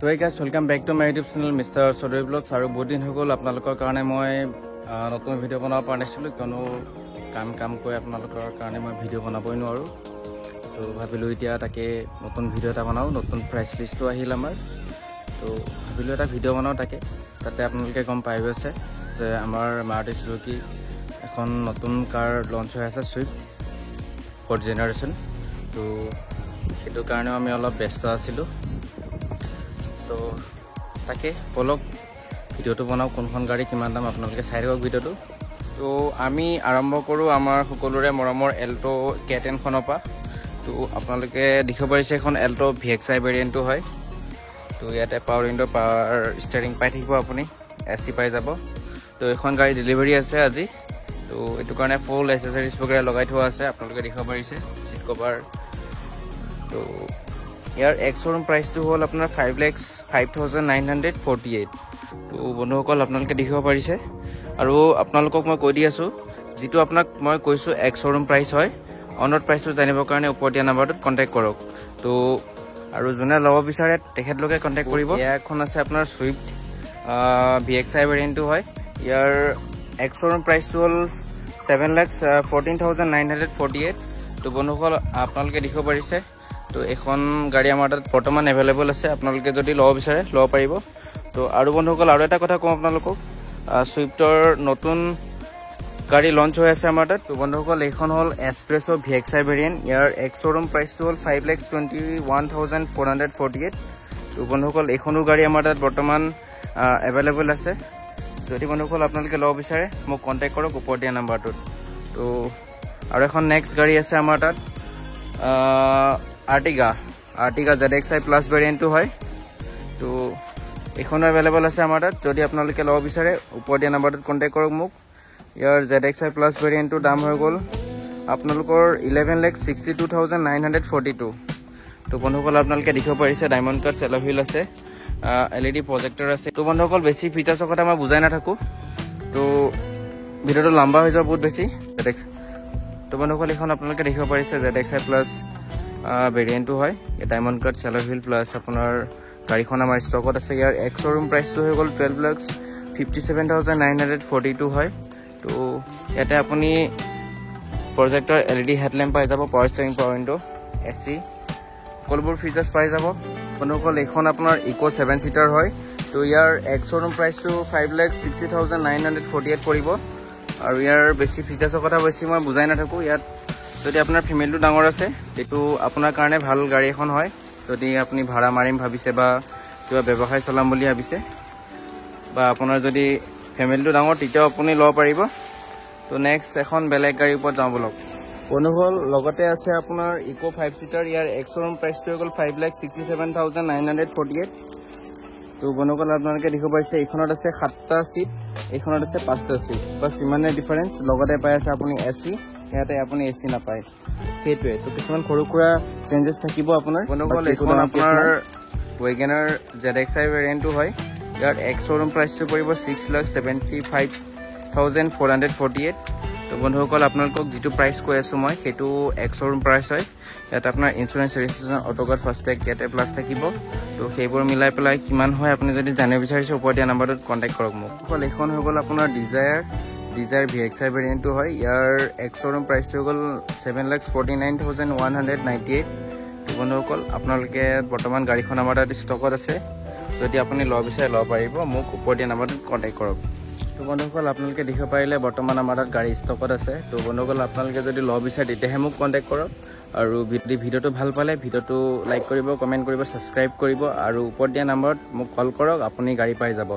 তো এই guys welcome back to my YouTube channel mister Chowdhury vlogs. আৰু বহুত দিন হৈ গ'ল আপোনালোকৰ কাৰণে মই নতুন ভিডিঅ' বনাব পৰা নাছিলোঁ, কিয়নো কাম কৰি আপোনালোকৰ কাৰণে মই ভিডিঅ' বনাবই নোৱাৰোঁ। তো ভাবিলোঁ এতিয়া তাকে নতুন ভিডিঅ' এটা বনাওঁ। নতুন প্ৰাইচ লিষ্টটো আহিল আমাৰ, তো ভাবিলোঁ এটা ভিডিঅ' বনাওঁ। তাতে আপোনালোকে গম পাই গৈছে যে আমাৰ মাৰুতি চুজুকি এখন নতুন কাৰ লঞ্চ হৈ আছে, চুইফ্ট 4th জেনেৰেশ্যন। তো সেইটো কাৰণেও আমি অলপ ব্যস্ত আছিলোঁ। তো তাকে বলক ভিডিঅ'টো বনাওঁ, কোনখন গাড়ী কিমান দাম আপোনালোকে চাই থাকক ভিডিঅ'টো। তো আমি আৰম্ভ কৰোঁ আমাৰ সকলোৰে মৰমৰ এল্টো K10খনৰ পৰা। তো আপোনালোকে দেখিব পাৰিছে এখন এল্টো VXI ভেৰিয়েণ্টটো হয়। তো ইয়াতে পাৱাৰ উইণ্ডো, পাৱাৰ ষ্টেৰিং পাই থাকিব, আপুনি AC পাই যাব। তো এখন গাড়ী ডেলিভাৰী আছে আজি, তো এইটো কাৰণে ফুল এচেছৰিজ বগেৰা লগাই থোৱা আছে, আপোনালোকে দেখিব পাৰিছে, চিট কভাৰ। তো ইয়াৰ শ্ব'ৰুম প্ৰাইচটো হ'ল আপোনাৰ 5,05,948। তো বন্ধুসকল আপোনালোকে দেখিব পাৰিছে। আৰু আপোনালোকক মই কৈ দি আছোঁ, যিটো আপোনাক মই কৈছোঁ শ্ব'ৰুম প্ৰাইচ হয়, অনত প্ৰাইচটো জানিবৰ কাৰণে ওপৰত দিয়া নাম্বাৰটোত কণ্টেক্ট কৰক। তো আৰু যোনে ল'ব বিচাৰে তেখেতলোকে কণ্টেক্ট কৰিব। ইয়াৰ এখন আছে আপোনাৰ চুইফ্ট VXI ভেৰিয়েণ্টটো হয়। ইয়াৰ শ্ব'ৰুম প্ৰাইচটো হ'ল 7,14,948। তো বন্ধুসকল আপোনালোকে দেখিব পাৰিছে। তো এখন গাড়ী আমাৰ তাত বৰ্তমান এভেইলেবল আছে, আপোনালোকে যদি ল'ব বিচাৰে ল'ব পাৰিব। তো আৰু বন্ধুসকল আৰু এটা কথা কওঁ আপোনালোকক, চুইফ্টৰ নতুন গাড়ী লঞ্চ হৈ আছে আমাৰ তাত। তো বন্ধুসকল এইখন হ'ল এক্সপ্ৰেছ VXI ভেৰিয়েণ্ট। ইয়াৰ শ্ব'ৰুম প্ৰাইচটো হ'ল 5,21,448। তো বন্ধুসকল এইখনো গাড়ী আমাৰ তাত বৰ্তমান এভেইলেবল আছে। যদি বন্ধুসকল আপোনালোকে ল'ব বিচাৰে মোক কণ্টেক্ট কৰক ওপৰত দিয়া নাম্বাৰটোত। তো আৰু এখন নেক্সট গাড়ী আছে আমাৰ তাত, আৰ্টিগা ZXI প্লাছ ভেৰিয়েণ্টটো হয়। তো এইখনো এভেইলেবল আছে আমাৰ তাত, যদি আপোনালোকে ল'ব বিচাৰে ওপৰত দিয়া নাম্বাৰটোত কণ্টেক্ট কৰক মোক। ইয়াৰ ZXI প্লাছ ভেৰিয়েণ্টটোৰ দাম হৈ গ'ল আপোনালোকৰ 11,62,942। তো বন্ধুসকল আপোনালোকে দেখিব পাৰিছে ডায়মণ্ড কাট এলয় হুইল আছে, LED প্ৰজেক্টৰ আছে। তো বন্ধুসকল বেছি ফিচাৰ্ছৰ কথা মই বুজাই নাথাকোঁ, তো ভিডিঅ'টো লম্বা হৈ যাব বহুত বেছি। তো বন্ধুসকল এইখন আপোনালোকে দেখিব পাৰিছে ZXI প্লাছ ভেৰিয়েণ্টটো হয়। Diamond cut alloy wheel plus আপোনাৰ গাড়ীখন আমাৰ ষ্টকত আছে। ইয়াৰ শ্ব'ৰুম প্ৰাইচটো হৈ গ'ল 12,57,942 হয়। তো ইয়াতে আপুনি প্ৰজেক্টৰ LED হেডলেম্প পাই যাব, power steering, power window, AC সকলোবোৰ ফিচাৰ্ছ পাই যাব। বন্ধুসকল এইখন আপোনাৰ ইকো 7 ছিটাৰ হয়। তো ইয়াৰ শ্ব'ৰুম প্ৰাইচটো 5,60,948 পৰিব। আৰু ইয়াৰ বেছি ফিচাৰ্ছৰ কথা বেছি মই বুজাই নাথাকোঁ। ইয়াত যদি আপোনাৰ ফেমিলিটো ডাঙৰ আছে সেইটো আপোনাৰ কাৰণে ভাল গাড়ী এখন হয়। যদি আপুনি ভাড়া মাৰিম ভাবিছে বা কিবা ব্যৱসায় চলাম বুলি ভাবিছে, বা আপোনাৰ যদি ফেমিলিটো ডাঙৰ তেতিয়াও আপুনি ল'ব পাৰিব। তো নেক্সট এখন বেলেগ গাড়ীৰ ওপৰত যাওঁ বলক। বন্ধুসকল লগতে আছে আপোনাৰ ইকো 5 ছিটাৰ। ইয়াৰ শ্ব'ৰুম প্ৰাইচটো হৈ গ'ল 5,67,948। তো বন্ধুসকল আপোনালোকে দেখিব পাৰিছে এইখনত আছে 7টা ছিট, এইখনত আছে 5টা ছিট, বাছ ইমানে ডিফাৰেঞ্চ। লগতে পাই আছে আপুনি AC, ইয়াতে আপুনি AC নাপায়, সেইটোৱে। তো কিছুমান সৰু সুৰা চেঞ্জেছ থাকিব আপোনাৰ। বন্ধুসকল এইখন আপোনাৰ ৱেগনাৰ ZXI ভেৰিয়েণ্টটো হয়। ইয়াৰ শ্ব'ৰুম প্ৰাইচটো পৰিব 6,75,448। তো বন্ধুসকল আপোনালোকক যিটো প্ৰাইচ কৈ আছোঁ মই সেইটো শ্ব'ৰুম প্ৰাইচ হয়। ইয়াত আপোনাৰ ইঞ্চুৰেঞ্চ, ৰেজিষ্ট্ৰেশ্যন, অটোকাৰ্ড, ফাষ্টেগ, ইয়াতে প্লাছ থাকিব। তো সেইবোৰ মিলাই পেলাই কিমান হয় আপুনি যদি জানিব বিচাৰিছে ওপৰত দিয়া নাম্বাৰটোত কণ্টেক্ট কৰক মোক। এইখন হৈ গ'ল আপোনাৰ ডিজায়াৰ VXI ভেৰিয়েণ্টটো হয়। ইয়াৰ শ্ব'ৰুম প্ৰাইচটো হৈ গ'ল 7,49,198। তো বন্ধুসকল আপোনালোকে বৰ্তমান গাড়ীখন আমাৰ তাত ষ্টকত আছে, যদি আপুনি ল'ব বিচাৰে ল'ব পাৰিব, মোক ওপৰত দিয়া নাম্বাৰটোত কণ্টেক্ট কৰক। তো বন্ধুসকল আপোনালোকে দেখিব পাৰিলে বৰ্তমান আমাৰ তাত গাড়ী ষ্টকত আছে। তো বন্ধুসকল আপোনালোকে যদি ল'ব বিচাৰে তেতিয়াহে মোক কণ্টেক্ট কৰক। আৰু ভিডিঅ'টো ভাল পালে ভিডিঅ'টো লাইক কৰিব, কমেণ্ট কৰিব, ছাবস্ক্ৰাইব কৰিব, আৰু ওপৰত দিয়া নাম্বাৰত মোক কল কৰক, আপুনি গাড়ী পাই যাব।